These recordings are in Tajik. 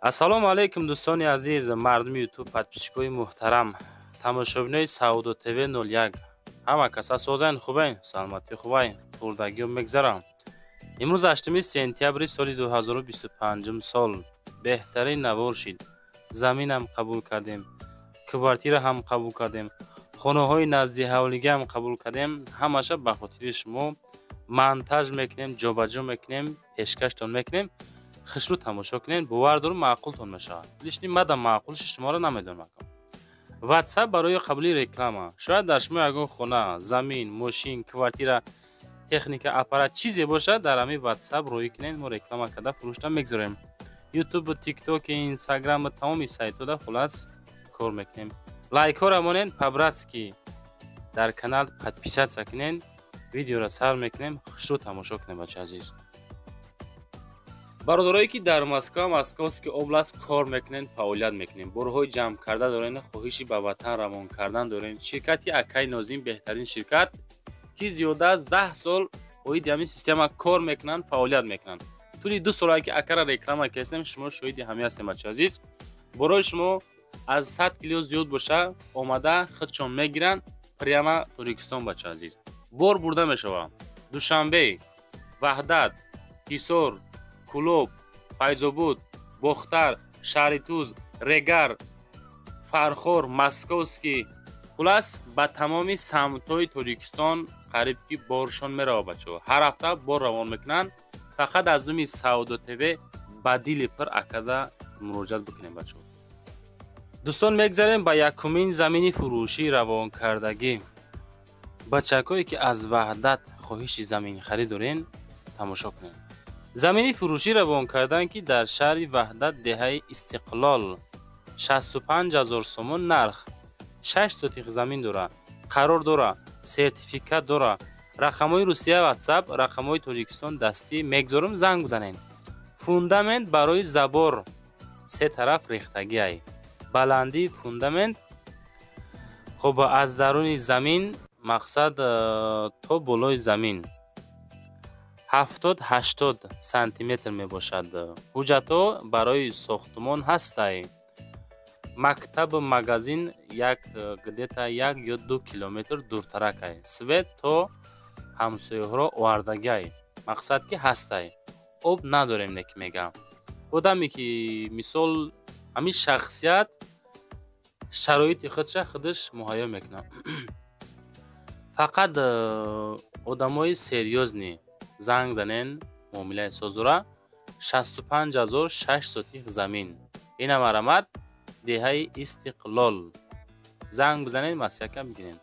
ассалому алайкум дӯстони азиз, мардуми ютуб, подписчикои муҳтарам, тамошобинои Саудо ТВ 01. ҳама кас асозан хубайн, саломати хубай, хурдагиё мегзарам. имрӯз 8 сентябри соли 2025 сол. беҳтарин навор шид. Заминам қабул кардем, квартира ҳам қабул кардем, хонаҳои назди ҳавлигиам қабул кардем. ҳамаша ба хотири шумо монтаж мекунем, ҷобаҷо мекунем, пешкаштон мекунем. хушрӯ тамошо кунед, бовар дорум маъқултон мешавад. лишни мада маъқулши шуморо намедонам. WhatsApp барои қабули реклама. шояд дар шумо ягон хона, замин, мошин, квартира, техника, аппарат чизе бошад, дар ҳамин WhatsApp рӯй кунед, мо реклама карда фурӯшта мегзорем. YouTube, TikTok, Instagram, тамоми сайтҳода хулас кор мекунем. Лайкҳоро монед, по-братски дар канал подписатсия кунед, видеоро сар мекунем, хушрӯ тамошо кунед бачаи азиз. бародарое ки дар Москва, Московский област кор мекунен, фаъолият мекунем. Борҳои ҷамъ карда дорен, хоҳиши ба ватан равон кардан дорен. Ширкати Акай Нозим беҳтарин ширкат ки зиёда аз 10 сол оиди ҳамин система кор мекунанд, фаъолият мекунанд. тӯли 2 солае ки Акара реклама кардем, шумо шоҳиди ҳамин ҳастем бачаи азиз. борои шумо аз 100 кило зиёд боша, омада худшон мегиранд прямо Торикистон бачаи азиз. бор бурда мешавад. Душанбе, Ваҳдат, Ҳисор, Кулоб, Файзобуд, Бохтар, Шаритуз, Регар, Фархор, Московский, хулас ба тамоми самтҳои Тоҷикистон қариб ки боршон меравад бачаҳо. ҳар ҳафта бор равон мекунанд. фақат аз думи Саудо ТВ ба дили пир акада муроҷиат бикунем бачаҳо. дӯстон, мегзарем ба якумин замини фурӯшӣ равонкардагӣ. бачакое ки аз Ваҳдат хоҳиши замин харид дорен, тамошо кунед. замини фурӯшӣ равон кардан ки дар шаҳри Ваҳдат, деҳаи Истиқлол, 65 000 сомон нарх. 6 сотих замин дора, қарор дора, сертификат дора. рақамҳои Русия WhatsApp, рақамҳои Тоҷикистон дастӣ мегзорам, занг бизанед. фундамент барои забор 3 тараф рехтагиай. баландии фундамент хоб аз даруни замин мақсад то болои замин 70-80 сантиметр мебошад. ҳуҷҷатҳо барои сохтмон ҳастай. мактаб, магазин где-то 1 ё 2 километр дуртаракай. свет то ҳамсояҳоро овардагиай. мақсад ки ҳастай. об надорем, неки мегам. одаме ки мисол ҳамин шахсият шароити худша худаш муҳайё мекунад. фақат одамои серьёзни занг занен, муомилаи созура. 65 000 6 сотих замин. ина марамат деҳаи Истиқлол. занг бизанед, масъяка бигирен.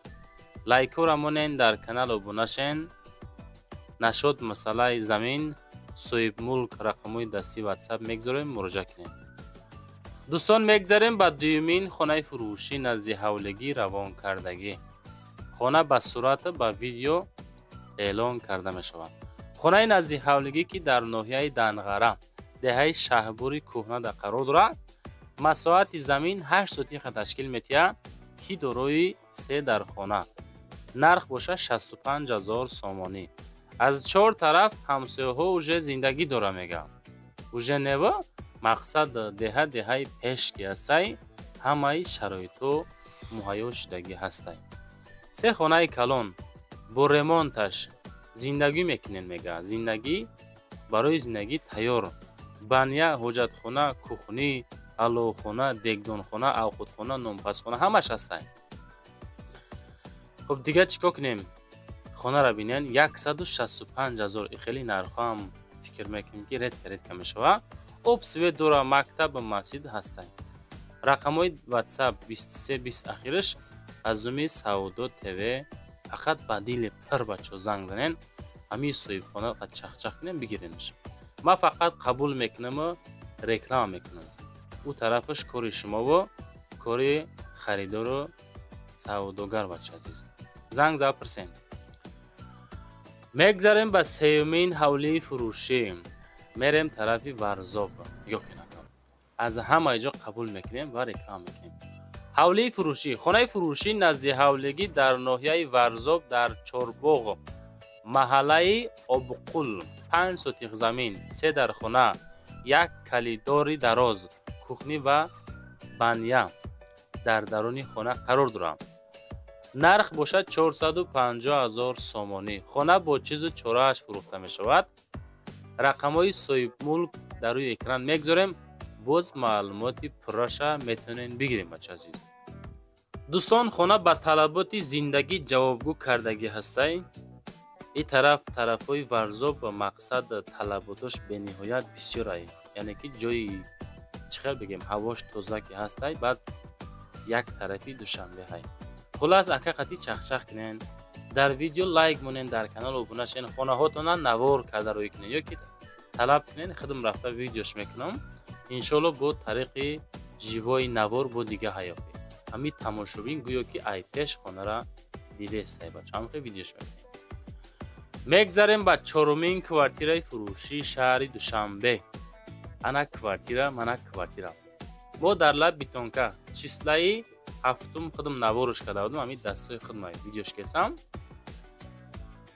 лайкҳоро монен, дар канал обуна шен. нашод масъалаи замин, соҳибмулк, рақамҳои дастии WhatsApp мегзорем, муроҷиат кунед. дӯстон, мегзарем ба дуюмин хонаи фурӯшӣ назди ҳавлигӣ равонкардагӣ. хона ба сурат ба видео эълон карда мешавад. хонаи назди ҳавлигӣ ки дар ноҳияи Данғара, деҳаи Шаҳбури кӯҳнада қарор дорад. масоҳати замин 8 сотиха ташкил метиҳад ки дорои 3 дархона. нарх боша 65 000 сомонӣ. аз 4 тараф ҳамсояҳо уже зиндагӣ дора мегӯянд. уже нево мақсад деҳаи пеш ки ҳастай, ҳамаи шароитҳо муҳайё шудагӣ ҳастай. 3 хонаи калон бо ремонташ зиндагӣ мекунем мега. зиндагӣ барои зиндагӣ тайёр. баня, ҳоҷатхона, кухнӣ, аловхона, дегдонхона, авқутхона, нонпазхона ҳамаш ҳастай. хуб дига чӣ кор кунем? хонаро бинен 165 000. хеле нархҳоам фикр мекунем ки редка мешавад. об, свет дора, мактаб, масҷид ҳастай. рақамҳои WhatsApp 23 20 ахираш аз думи Саудо ТВ. фақат ба дили пир бачаҳо занг занен, ҳамин соҳибхона чахчах кунем, бигиренш. ман фақат қабул мекунаму реклама мекунам. ӯ тарафаш кори шумово, кори харидору савдогар бачаи азиз. занг зад пирсен. мегзарем ба сеюмин ҳавлии фурӯшӣ. мерем тарафи Варзоб. аз ҳамаи ҷо қабул мекунем ва реклама мекунем. ҳавлии фурӯшӣ. хонаи фурӯшӣ назди ҳавлигӣ дар ноҳияи Варзоб, дар Чорбоғ, маҳаллаи Обқул. 5 сотих замин, 3 дархона, 1 калидори дароз, кухні و بانیا در درون خانه قرار دارم. نرخ باشد 450,000 سومانی. خانه با چیز چوره‌اش فروخته می شود. رقم های صاحب ملک در روی اکران میگذاریم. باز معلوماتی پرشه میتونین بگیریم بچه عزیز. دوستان خانه با طلبات زندگی جوابگو کردگی هسته. این طرف های ورزاب و مقصد طلباتش به نهایت بسیار ای. یعنی که جایی چخیر بگیم هواش توزه که هسته. بعد یک طرفی دوشنبه های. خلاص اکا قطی چخ کنین. در ویدیو لایک مونین، در کانال ابونه شین، خانه هاتون نوار کرده روی کنین یا که طلب کنین خودم رفته ویدیوش میکنم. انشالله با طریق جیوای نوار با دیگه حیافی همین تماشوبین گویا که ای پیش خانه را دیده استی بچه هم که ویدیوش میگذاریم با چهارمین کوارتیره فروشی شهر دوشنبه. انا کوارتیره منا کوارتیره ما در لب بیتونکا چیسلایی هفتم خودم نوارش کرده بودم. همین دستای خودم ویدیوش کسم.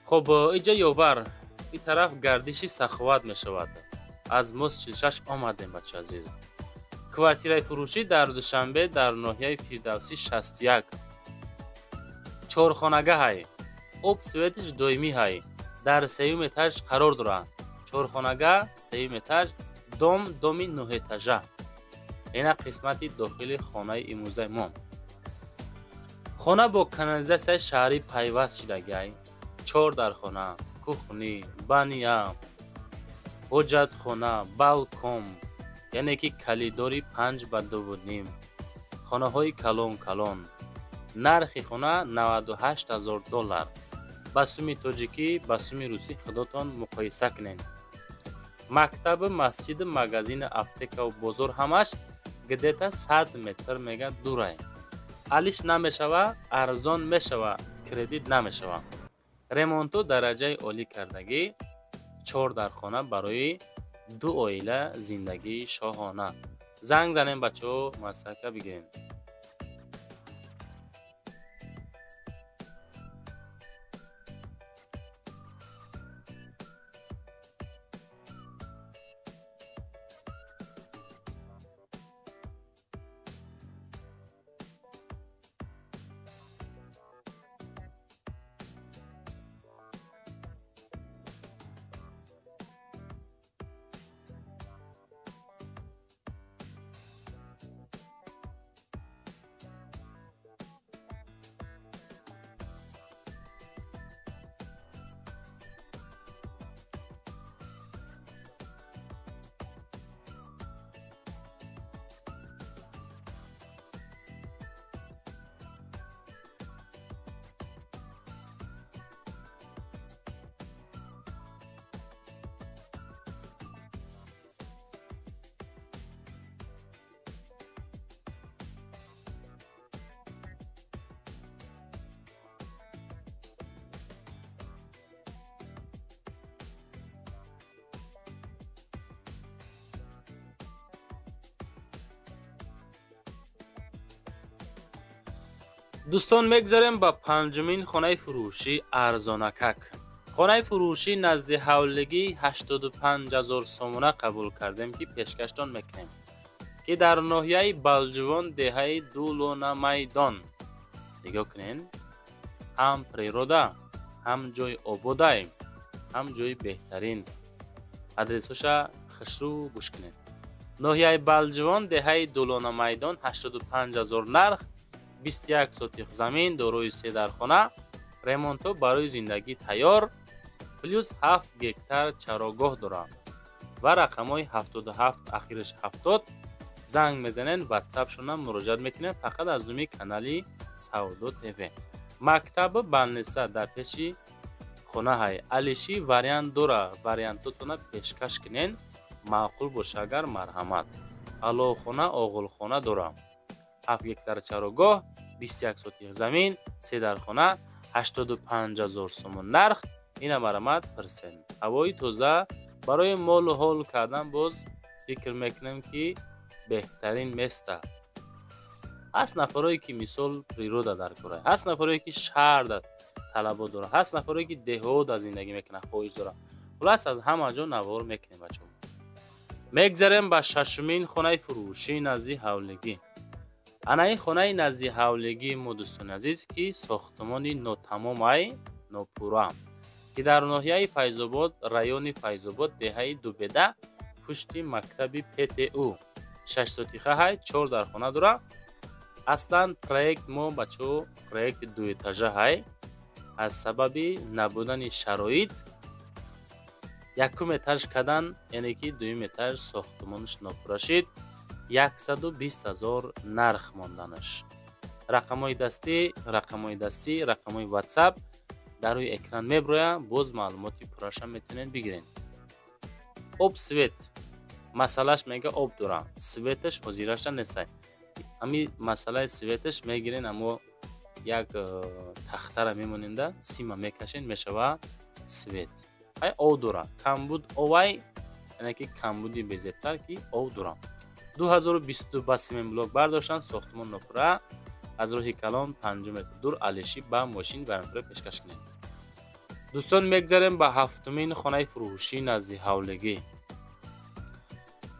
خب اینجا یوور این طرف گردشی سخوات می شود. از موس 46 آمدیم بچه عزیز. کوارتیره فروشی در دوشنبه در ناحیه فردوسی 61. چهارخانگه های اب سویتش دویمی های در سیوم اتاج قرار دارند. چهارخانگه سیوم اتاج دومی 9 اتاجه. این قسمتی داخل خانه اموزه ما. خانه با کانالیزاسیون شهری پیوست شدگی. 4 در خانه، کخنی، بانیا، حجت خانه، بالکن، یعنی که کلیداری 5 به 2.5. خانه های کلون. نرخ خانه 98,000 دلار. با سوم تاجیکی با سوم روسی خودتان مقایسه کنین. مکتب، مسجد، مغازین، اپتیکا و بازار همش گدیتا 100 متر میگه دوره. علیش نمیشوه، ارزان میشوه، کردیت نمیشوه. ریمونتو درجه عالی کردگی. 4 در خانه برای 2 عائله زندگی شاهانه. زنگ زنین بچه ها مسکه بگیرین. دوستان میگذاریم با پنجمین خانه فروشی ارزانکک. خانه فروشی نزد حولگی 85,000 سومونه قبول کردیم که پیشکشتان میکنیم که در ناحیه بلجوان دهه دولونا میدان. نگاه کنین، هم پریرودا، هم جای آبادای، هم جای بهترین. ادرسوش خشرو گوش کنین. ناحیه بلجوان دهه دولونا میدان 85,000 نرخ. 21 سوتیق زمین دارای 3 در خانه. ریمونتو برای زندگی تیار. پلیوس 7 گکتر چراگاه دارند و رقم های 77 اخیرش 70. زنگ میزنین واتساپ شونم مراجعه میکنین. فقط از دومی کانالی سعودو تیوی. مکتب بلنسه در پیشی خانه های علیشی وریانت داره. وریانتتون پیشکش کنین معقول باشه اگر مرحمت. علا خانه آغل خانه دارم. 7 گکتر چراگاه، 21 سوتیق زمین، 3 در خانه، 85,000 سومون نرخ. این مرمت پرسن. هوای توزه برای مال و حال کردن باز فکر میکنم که بهترین مسته. هست نفرایی که مثال پریرودا در کاره، هست نفرایی که شهر در طلبا داره، هست نفرایی که دهات از زندگی میکنه خواهش داره. خلاص از همه جا نوار میکنیم بچه. мегзарем ба шашумин хонаи фурӯшии назди ҳавлигӣ. анаи хонаи назди ҳавлигии мо дӯстони азиз ки сохтмони нотамомай нопурра ки дар ноҳияи Файзобод, райони Файзобод, деҳаи Дубеда, пушти мактаби ПТУ 6 сотиха ҳай, 4 дар хона дора. Аслан проект мо бачо проекти дуэтажа ҳай. аз сабаби набудани шароит якум этаж кадан, яъне ки дуюм этаж сохтмонаш нопурра шид. 120,000 нарх монданаш. рақамҳои дастӣ, рақамҳои WhatsApp дар рӯи экран меброя. боз маълумоти пурраша метонед бигиред. об свет масъалаш мега об дора, светаш ҳозираша нестай. ами масъалаи светаш мегирен, аммо як тахтара мемоненда сима мекашен, мешава свет. ай об дора, камбуд овай, яъне ки камбуди безебтар ки об дора. 2022 ба семин блок бардоштан, сохтмон нопурра, аз роҳи калон 5 метр дур, алиши ба мошин бармекура пешкаш кунед. дӯстон, мегзарем ба ҳафтумин хонаи фурӯшии назди ҳавлигӣ.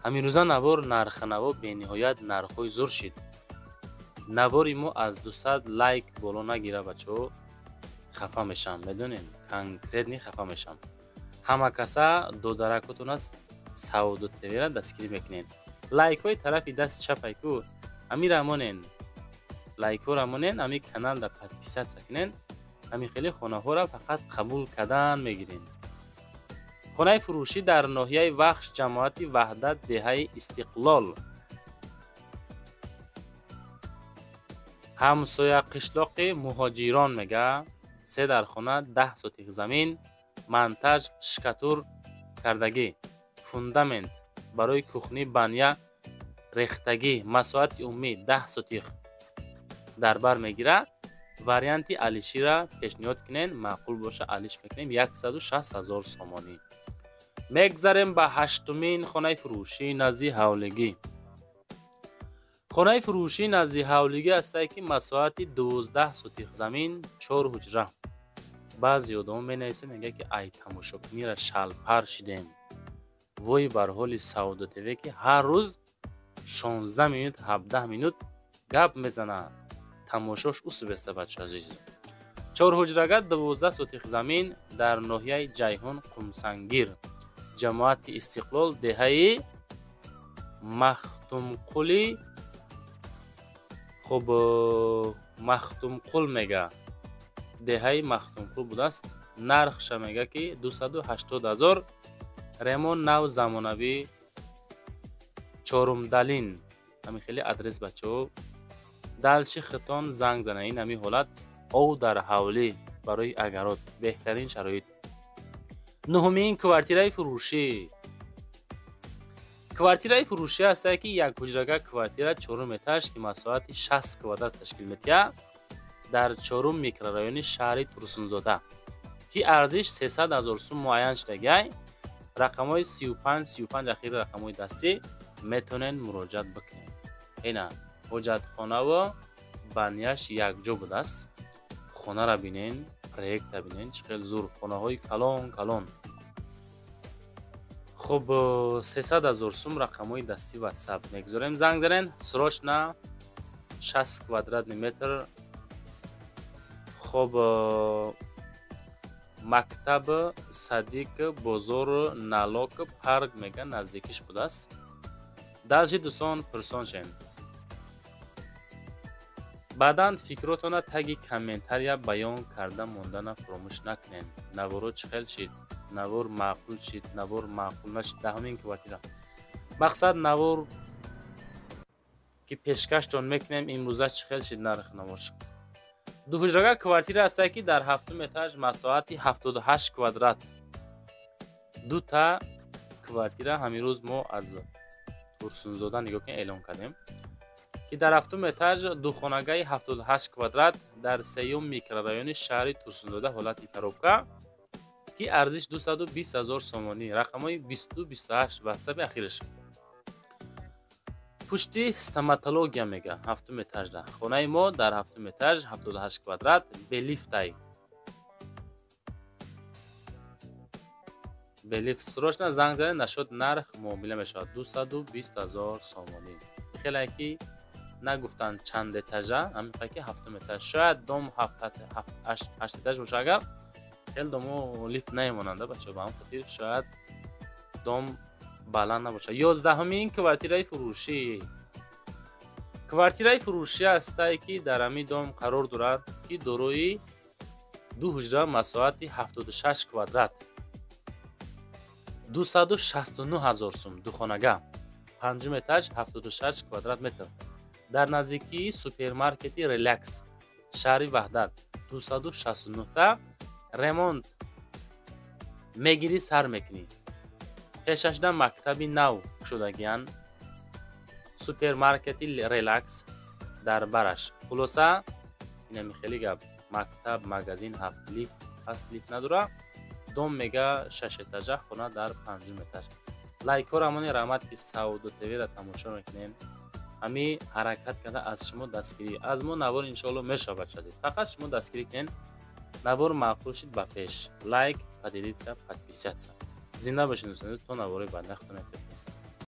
ҳамирӯза навор нарханаво бениҳоят нархҳои зур шид. навори мо аз 200 лайк боло нагира бачо, хафа мешам, медонед, конкретни хафа мешам. ҳама каса додаракотона савду тевера дастгирӣ мекунед. лайкҳои тарафи дасти чапай ку ами рамонен, лайкҳо рамонен, ами каналда подписатсия кунед, ами хеле хонаҳоро фақат қабул кардан мегиред. хонаи фурӯшӣ дар ноҳияи вахш, ҷамоати ваҳдат, деҳаи Истиқлол, ҳамсоя қишлоқи муҳоҷирон мега. 3 дар хона, 10 сотих замин, монтаж шкатур кардагӣ, фундамент барои кухни, баня рехтагӣ, масоати умумӣ 10 сотих дар бар мегира. варианти алишира пешниҳод кунед, маъқул боша алиш мекунем. 160,000 сомонӣ. мегзарем ба ҳаштумин хонаи фурӯшии назди ҳавлигӣ. хонаи фурӯшии назди ҳавлигӣ ҳастае ки масоати 12 сотих замин, 4 ҳуҷра. баъзе одамон менависанд, мега ки ай тамошобинира шалпар шидем. вой бар ҳоли саудотеве ки ҳар рӯз 16 минут 17 минут гап мезана. тамошош усубеста бачо азиз. 4 ҳуҷрага 12 сотих замин дар ноҳияи Ҷайҳун, Қумсангир, ҷамоати Истиқлол, деҳаи Махтумқули. хуб, Махтумқул мега, деҳаи Махтумқул будааст. нархша мега ки 280,000. ремон нав замонавӣ, чорумдалин. ҳамин хеле адрес бачаҳо. далши хитон занг зана. ин ҳамин ҳолат ов дар ҳавлӣ барои агарот, беҳтарин шароит. нуҳумин квартираи фурӯшӣ. квартираи фурӯшӣ ҳастае ки як ҳуҷрага квартира 4 этаж ки масоати 60 квадрат ташкил метиҳад дар 4 микрорайони шаҳри Турсунзода ки арзиш 300,000 сум муайян шудагиай. рақамҳои 35 ахири рақамҳои дастӣ метонен муроҷиат бикунед. ина ҳоҷатхонаву баняш якҷо будааст. хонара бинен, проекта бинен, чӣ хел зур хонаҳои калон калон. хуб, 300,000 сум рақамҳои дастӣ WhatsApp мегзорем. занг занен. срочна 60 квадратный метр. хуб, мактаб Садиқ, бозор Налок, парк мега наздикиш будааст. далши дӯстон пурсон шен. баъдан фикротона таги комментария баён карда мондана фуромӯш накунед. наворо чӣ хел шид? навор маъқул шид, навор маъқул нашид. даҳумин квартира. мақсад навор ки пешкаштон мекунем имрӯза чӣ хел шид нархи навош. дуҳуҷрага квартира ҳастае ки дар 7 этаж масоати 78 квадрат. дута квартира ҳамин рӯз мо аз Турсунзода нигоҳ кунем эълон кардем ки дар 7 этаж духонагаи 78 квадрат дар 3 микрорайони шаҳри Турсунзода ҳолати коробка ки арзиш 220,000 сомонӣ. рақамҳои 22-28 WhatsApp ахираш. пушти стоматология мега 7 этажда. хонаи мо дар 7 этаж 78 квадрат белифтай. بلیف سروشنا زنگ زده نشد نرخ معامله میشود 220,000 سامانی. خیلی کی نگفتن چند اتاژه همین که 7 اتاژ شاید دوم 8 اتاژ باشه اگر خیلی دومو لیفت نمیموننده بچه با هم خاطر شاید دوم بلند نباشه. 11مین کوارتیره فروشی. کوارتیره فروشی است که در همین دوم قرار دارد که دروی 2 حجره مساحت 76 کوادرات 269,000 سوم دو خانگی پنجم اتاژ 76 کوادرات متر در نزدیکی سوپرمارکت ریلکس شهر وحدت 269 تا ремонт میگیری سر میکنی. پیشش در مکتبی نو شدگیان سوپرمارکت ریلکس در برش خلاصه اینمی خیلی گپ مکتب مگزین هفت لیف هست لیف نداره دوم میگه 6 اتاژه خونه در پنجم اتاژ. لایک ها رامانی رحمت که سعود تیوی را تماشا میکنین همی حرکت کرده از شما دستگیری از ما نوار انشالله میشه بچه فقط شما دستگیری کنین نوار معقول شید با پیش لایک پدیدید سا پدپیسیت سا زنده باشین دوستان تو نواری بنده خونه